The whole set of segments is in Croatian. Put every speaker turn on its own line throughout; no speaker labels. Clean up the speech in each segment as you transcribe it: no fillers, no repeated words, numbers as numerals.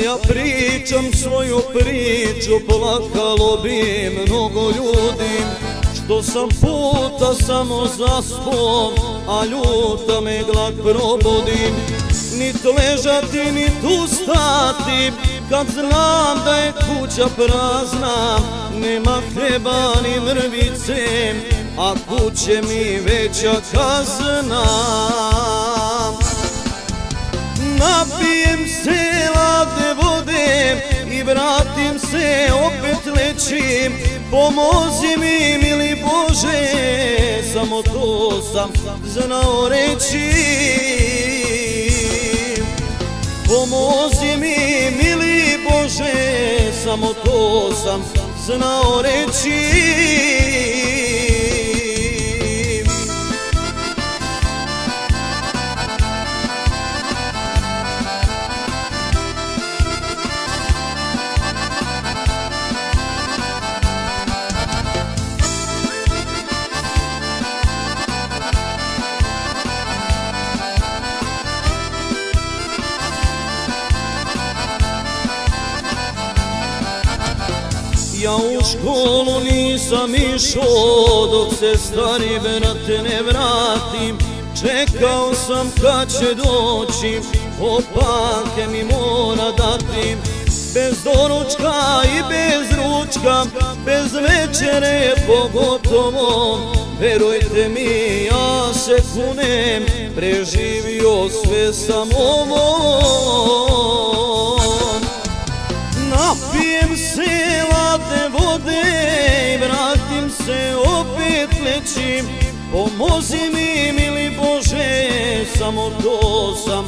ja pričam svoju priču, plakalo bi mnogo ljudi, što sam puta samo zaspom, a ljuta me glad probudi. Nit ležati, nit ustati, kad znam da je kuća prazna, nema hljeba ni mrvice, a kuće mi veća kazna. Napijem se ladne vode i vratim se, opet lećim. Pomozi mi, mili Bože, samo to sam znao reći. Pomozi mi, mili Bože, samo to sam znao reći. Ja u školu nisam išao dok se stari brat ne vratim. Čekao sam kad će doći, opake mi mora dati. Bez doručka i bez ručka, bez večere pogotovo. Verujte mi, ja se kunem, preživio sve sam ovo. Napijem se ladne vode i vratim se, opet lećim. Pomozi mi, mili Bože, samo to sam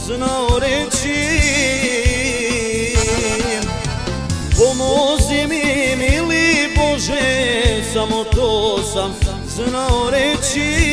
znao reći. Pomozi mi, mili Bože, samo to sam znao reći.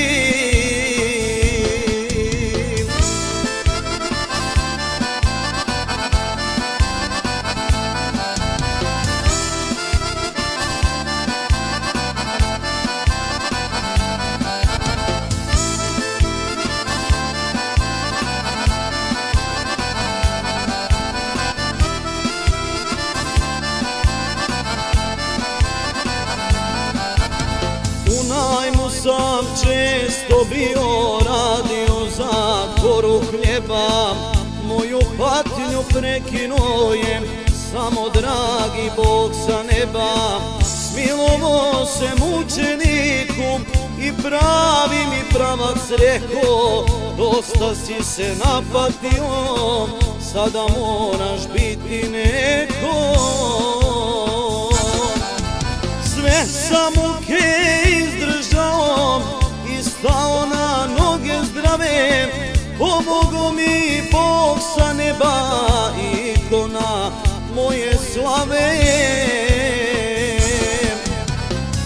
Sam često bio radio za koru hljeba, moju patnju prekinuo je samo dragi Bog sa neba. Smilovo se mučeniku i pravi mi pravac reko, dosta si se napatio, sada moraš biti neko. Sve sam muke izdržao i stao na noge zdrave, pomogao mi Bog sa neba, ikona moje slave.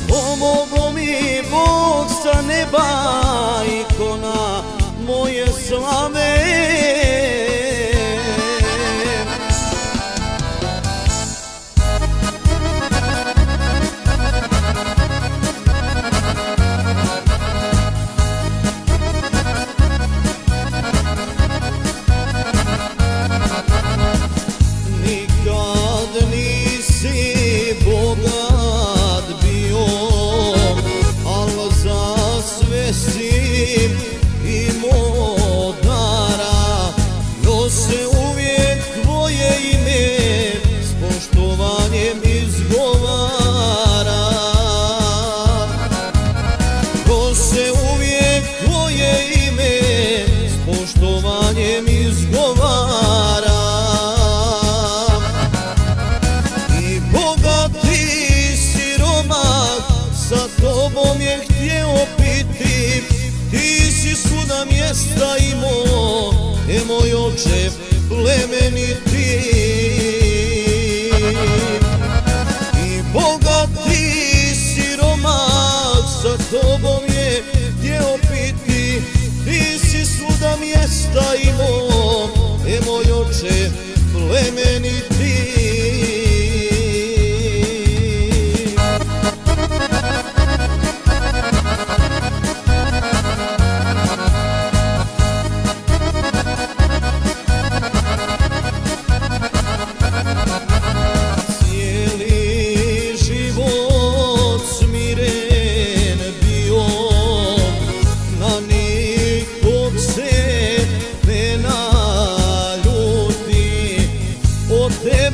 Pomogao mi Bog sa neba, ikona moje slave. Nikad nisi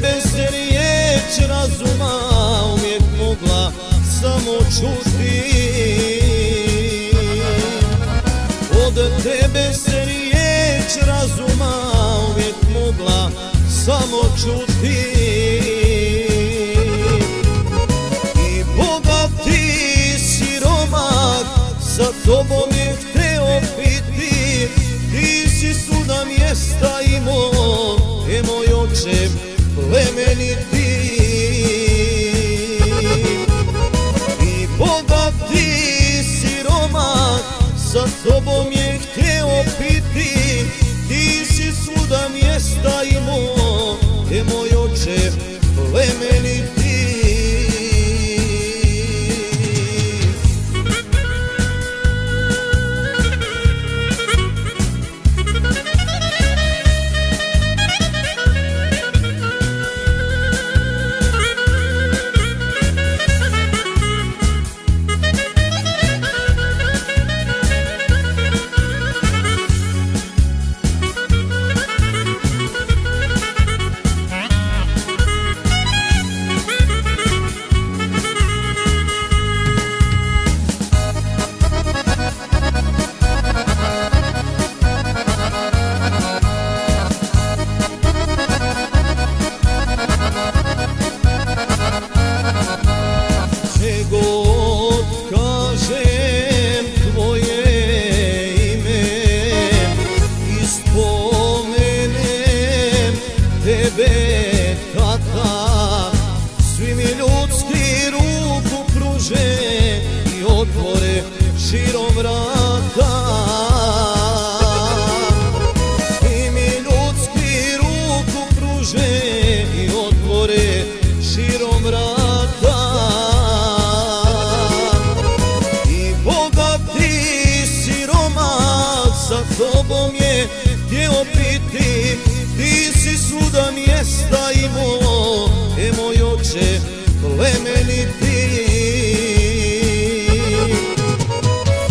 tebe se riječ razuma uvijek mogla samo čuti. Od tebe se riječ razuma uvijek mogla samo čuti. I bogati siromak sa tobom je hteo biti, ti si svuda mjesta imao, moj oče plemeniti. I bogati siromak sa tobom je hteo piti, ti si svuda mjesta imao, moj oče plemeniti. Svi mi ljudski ruku pruže i otvore širom vrata. Svi mi ljudski ruku pruže i otvore širom vrata. I bogati siromak sa tobom je htio piti, ti si svuda mjesta imao, moj oče plemeniti.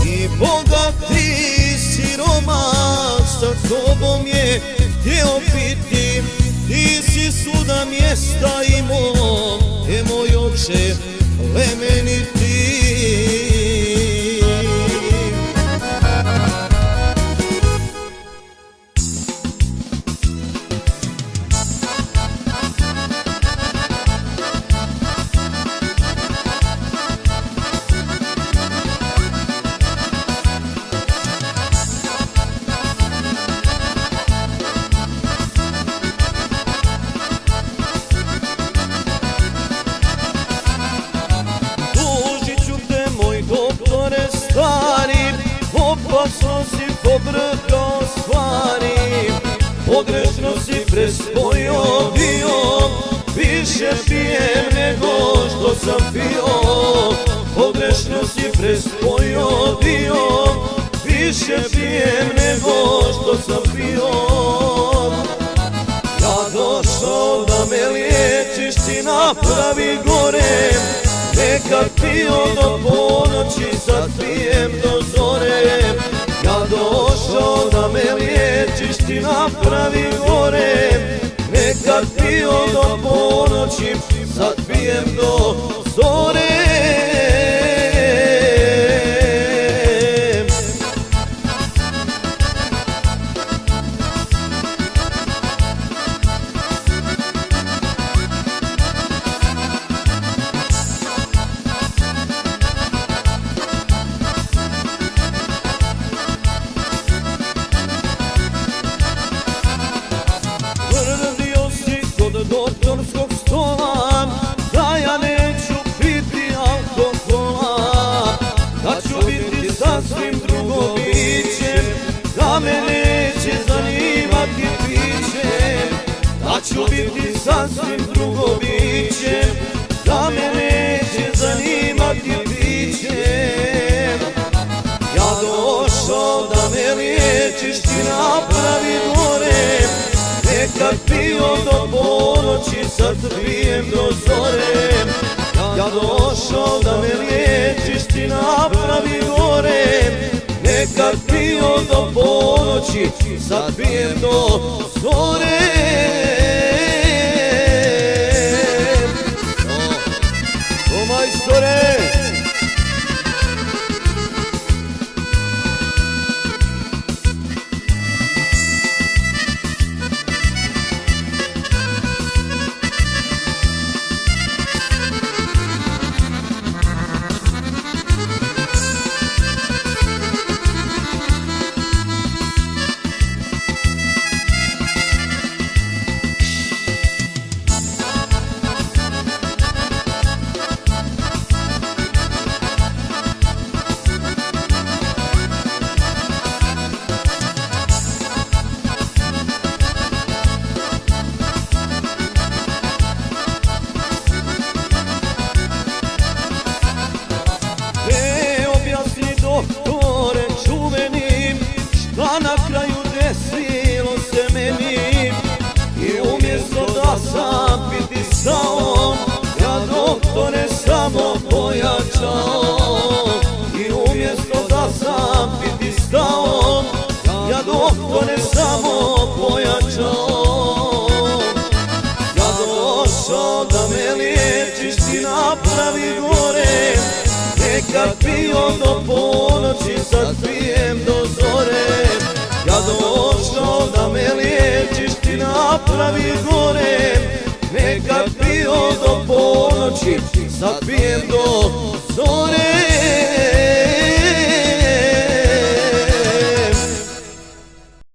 I bogati siromak sa tobom je htio piti, ti si svuda mjesta imao, moj oče plemeniti. Opasno si pobrkao stvari, pogrešno si prespojio dio, više pijem nego što sam pio. Pogrešno si prespojio dio, više pijem nego što sam pio. Ja došao da me liječiš, ti napravi gore, nekad pio do ponoći, sad pijem do zore. Ja došao da me liječiš, ti napravi gore, nekad pio do ponoći, sad pijem do zore. Tvrdio si kod doktorskog stola da ja neću piti alkohola, da ću biti sasvim drugo biće, da me neće zanimati piće. Da ću biti sasvim drugo biće, da me neće zanimati piće. Ja došao da me liječiš, ti napravi gore, nekad pio do ponoći, sad pijem do zore. Ja došao da me liječiš, ti napravi gore, nekad pio do ponoći, sad pijem do zore. ti stao, ja doktore samo pojačao. I umjesto da sam bi ti stao, ja doktore samo pojačao. Ja došao da me liječiš, ti napravi gore. Nekad pio do ponoći, sad pijem do zore. Ja došao da me liječiš, ti napravi gore. Nekad pio do ponoći, sad pijem do